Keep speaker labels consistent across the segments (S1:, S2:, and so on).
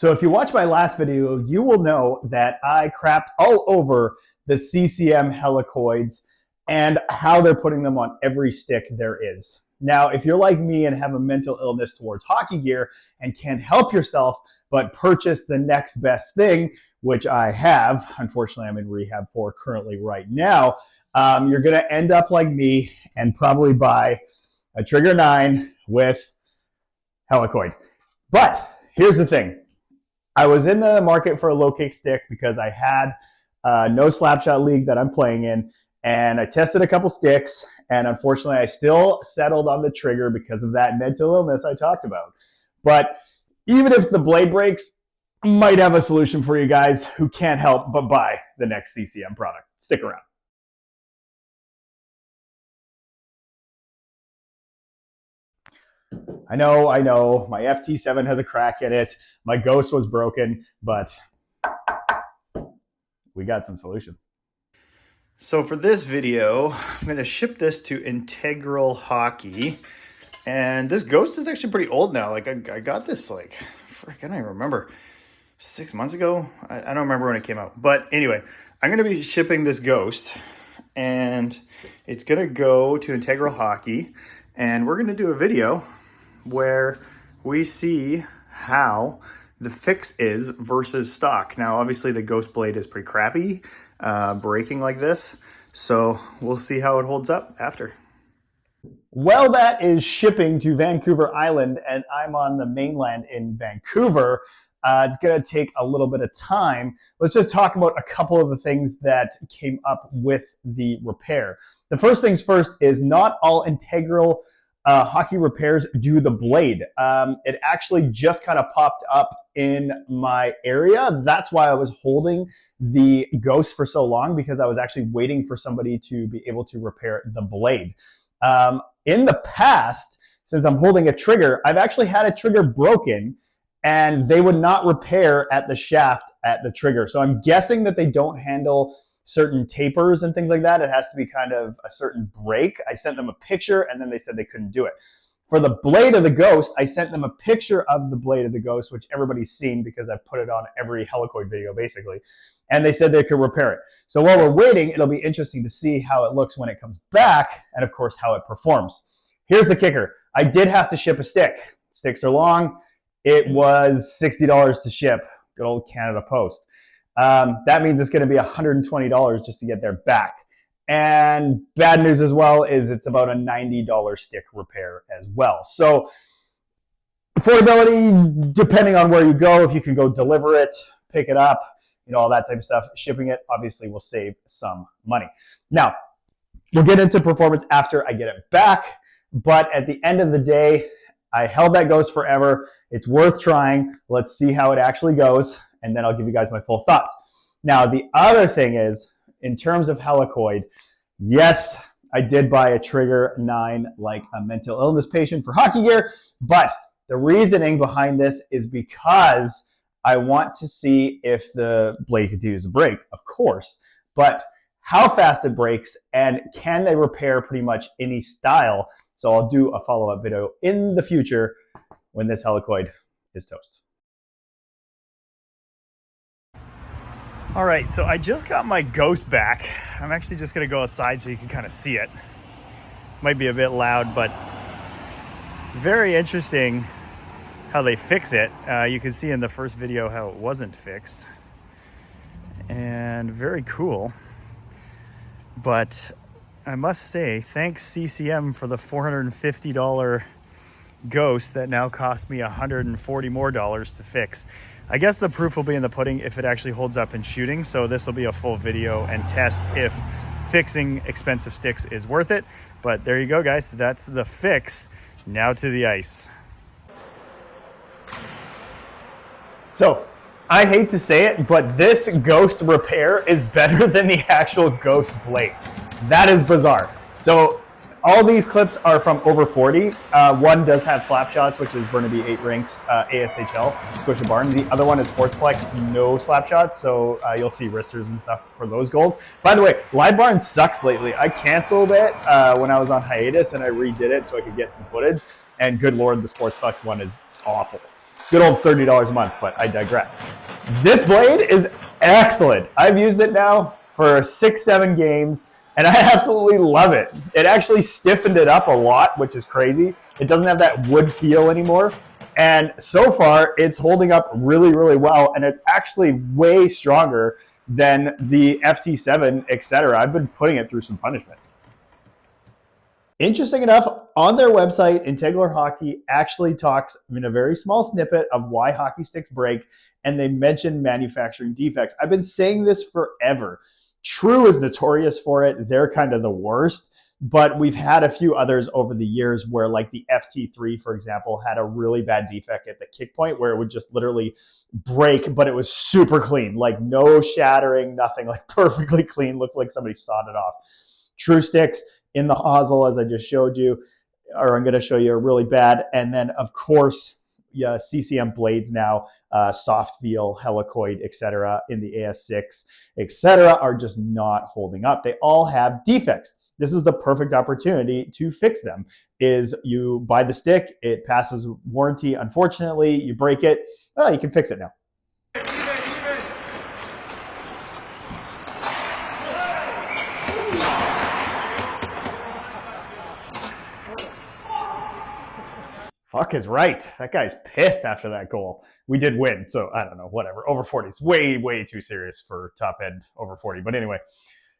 S1: So if you watch my last video, you will know that I crapped all over the CCM helicoids and how they're putting them on every stick there is. Now, if you're like me and have a mental illness towards hockey gear and can't help yourself but purchase the next best thing, which I have, unfortunately I'm in rehab for currently right now, you're gonna end up like me and probably buy a Trigger 9 with helicoid. But here's the thing. I was in the market for a low kick stick because I had no slapshot league that I'm playing in, and I tested a couple sticks, and unfortunately I still settled on the Trigger because of that mental illness I talked about. But even if the blade breaks, I might have a solution for you guys who can't help but buy the next CCM product. Stick around. I know, my FT7 has a crack in it. My Ghost was broken, but we got some solutions. So for this video, I'm gonna ship this to Integral Hockey. And this Ghost is actually pretty old now. Like I got this like, frick, I don't even remember, 6 months ago? I don't remember when it came out. But anyway, I'm gonna be shipping this Ghost and it's gonna go to Integral Hockey. And we're gonna do a video where we see how the fix is versus stock. Now, obviously the Ghost blade is pretty crappy, breaking like this. So we'll see how it holds up after. Well, that is shipping to Vancouver Island, and I'm on the mainland in Vancouver. It's going to take a little bit of time. Let's just talk about a couple of the things that came up with the repair. The first things first is not all Integral hockey repairs do the blade. It actually just kind of popped up in my area. That's why I was holding the Ghost for so long, because I was actually waiting for somebody to be able to repair the blade. In the past, since I'm holding a Trigger, I've actually had a Trigger broken and they would not repair at the shaft at the Trigger. So I'm guessing that they don't handle certain tapers and things like that. It has to be kind of a certain break. I sent them a picture and then they said they couldn't do it. For the blade of the Ghost, I sent them a picture of the blade of the Ghost, which everybody's seen because I've put it on every helicoid video basically. And they said they could repair it. So while we're waiting, it'll be interesting to see how it looks when it comes back and of course how it performs. Here's the kicker. I did have to ship a stick. Sticks are long. It was $60 to ship. Good old Canada Post. That means it's going to be $120 just to get there back. And bad news as well is it's about a $90 stick repair as well. So affordability, depending on where you go, if you can go deliver it, pick it up, all that type of stuff, shipping it obviously will save some money. Now, we'll get into performance after I get it back. But at the end of the day, I held that Ghost forever. It's worth trying. Let's see how it actually goes. And then I'll give you guys my full thoughts. Now, the other thing is, in terms of helicoid, yes, I did buy a Trigger 9 like a mental illness patient for hockey gear, but the reasoning behind this is because I want to see if the blade continues to break, of course, but how fast it breaks and can they repair pretty much any style. So I'll do a follow-up video in the future when this helicoid is toast. All right, so I just got my Ghost back. I'm actually just gonna go outside so you can kind of see it. Might be a bit loud, but very interesting how they fix it. You can see in the first video how it wasn't fixed. And very cool. But I must say, thanks CCM for the $450 Ghost that now cost me $140 more to fix. I guess the proof will be in the pudding if it actually holds up in shooting. So this will be a full video and test if fixing expensive sticks is worth it. But there you go, guys. That's the fix. Now to the ice. So I hate to say it, but this Ghost repair is better than the actual Ghost blade. That is bizarre. So all these clips are from over 40. One does have slap shots, which is Burnaby 8 Rinks ASHL, Scotia Barn. The other one is Sportsplex, no slap shots. So you'll see wristers and stuff for those goals. By the way, Live Barn sucks lately. I canceled it when I was on hiatus and I redid it so I could get some footage. And good Lord, the Sportsplex one is awful.
S2: Good old $30 a month, but I digress. This blade is excellent. I've used it now for 6-7 games, and I absolutely love it. It actually stiffened it up a lot, which is crazy. It doesn't have that wood feel anymore. And so far, it's holding up really, really well, and it's actually way stronger than the FT7, etc. I've been putting it through some punishment. Interesting enough, on their website, Integral Hockey actually talks in a very small snippet of why hockey sticks break, and they mention manufacturing defects. I've been saying this forever. True is notorious for it. They're kind of the worst, but we've had a few others over the years where, like the FT3, for example, had a really bad defect at the kick point where it would just literally break, but it was super clean, like no shattering, nothing, like perfectly clean, looked like somebody sawed it off. True sticks in the hosel, as I just showed you, or I'm going to show you, are really bad. And then, of course, yeah, CCM blades now, soft feel, helicoid, etc., in the AS6, etc., are just not holding up. They all have defects. This is the perfect opportunity to fix them. Is you buy the stick, it passes warranty. Unfortunately, you break it, well, you can fix it now. Fuck is right. That guy's pissed after that goal. We did win, so I don't know, whatever. Over 40. It's way, way too serious for top end over 40. But anyway,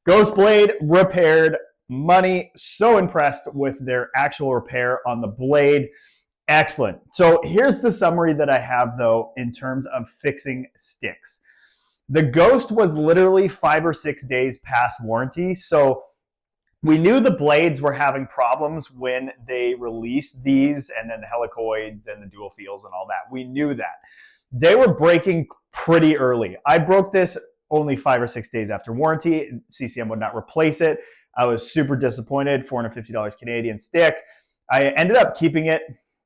S2: Ghost Blade repaired. Money. So impressed with their actual repair on the blade. Excellent. So here's the summary that I have, though, in terms of fixing sticks. The Ghost was literally 5 or 6 days past warranty. So we knew the blades were having problems when they released these, and then the helicoids and the dual feels and all that. We knew that. They were breaking pretty early. I broke this only 5 or 6 days after warranty. CCM would not replace it. I was super disappointed. $450 Canadian stick. I ended up keeping it,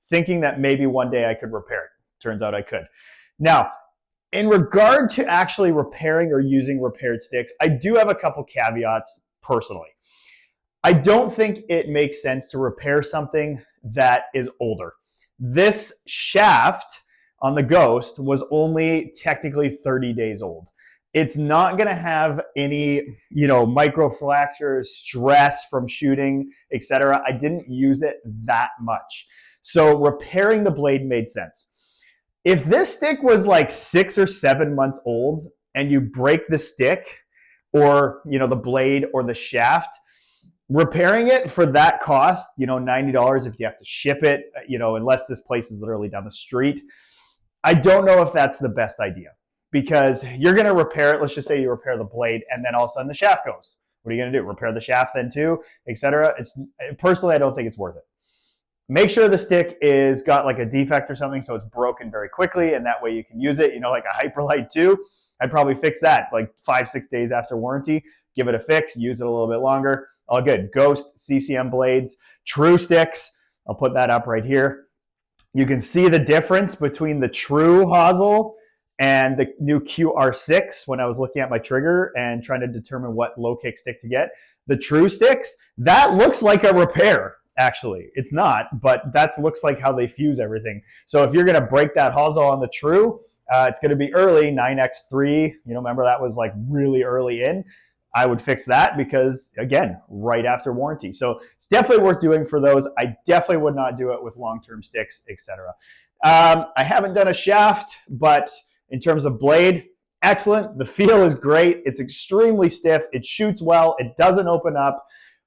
S2: thinking that maybe one day I could repair it. Turns out I could. Now, in regard to actually repairing or using repaired sticks, I do have a couple caveats personally. I don't think it makes sense to repair something that is older. This shaft on the Ghost was only technically 30 days old. It's not going to have any, micro fractures, stress from shooting, etc. I didn't use it that much. So repairing the blade made sense. If this stick was like 6 or 7 months old and you break the stick or, the blade or the shaft, repairing it for that cost, $90 if you have to ship it, unless this place is literally down the street, I don't know if that's the best idea, because you're going to repair it. Let's just say you repair the blade and then all of a sudden the shaft goes. What are you going to do? Repair the shaft then too, etc. Personally, I don't think it's worth it. Make sure the stick is got like a defect or something so it's broken very quickly, and that way you can use it. Like a Hyperlight 2, I'd probably fix that like 5-6 days after warranty, give it a fix, use it a little bit longer. All good. Ghost CCM blades, true sticks. I'll put that up right here. You can see the difference between the true hosel and the new QR6 when I was looking at my trigger and trying to determine what low kick stick to get. The true sticks, that looks like a repair. Actually, it's not, but that looks like how they fuse everything. So if you're going to break that hosel on the true, it's going to be early, 9x3. Remember that was like really early in. I would fix that because, again, right after warranty. So it's definitely worth doing for those. I definitely would not do it with long-term sticks, etc. I haven't done a shaft, but in terms of blade, excellent. The feel is great. It's extremely stiff. It shoots well. It doesn't open up.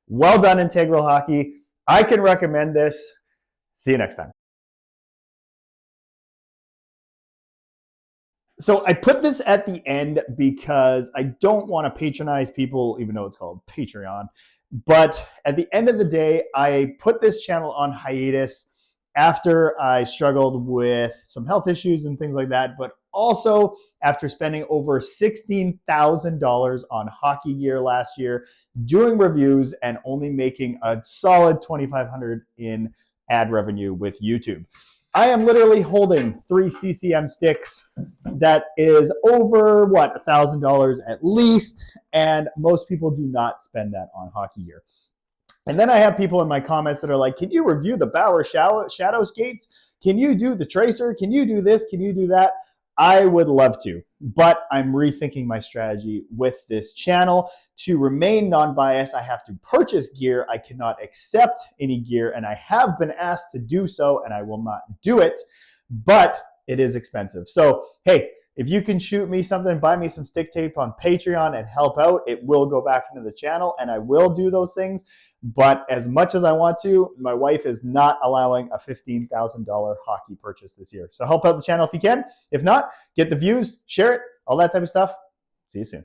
S2: Well done, Integral Hockey. I can recommend this. See you next time. So I put this at the end because I don't want to patronize people, even though it's called Patreon. But at the end of the day, I put this channel on hiatus after I struggled with some health issues and things like that, but also after spending over $16,000 on hockey gear last year, doing reviews and only making a solid $2,500 in ad revenue with YouTube. I am literally holding 3 CCM sticks that is over $1,000 at least, and most people do not spend that on hockey gear. And then I have people in my comments that are like, can you review the Bauer shadow skates? Can you do the tracer? Can you do this? Can you do that? I would love to, but I'm rethinking my strategy with this channel. To remain non-biased, I have to purchase gear. I cannot accept any gear, and I have been asked to do so, and I will not do it, but it is expensive. So, hey, if you can shoot me something, buy me some stick tape on Patreon and help out, it will go back into the channel, and I will do those things. But as much as I want to, my wife is not allowing a $15,000 hockey purchase this year. So help out the channel if you can. If not, get the views, share it, all that type of stuff. See you soon.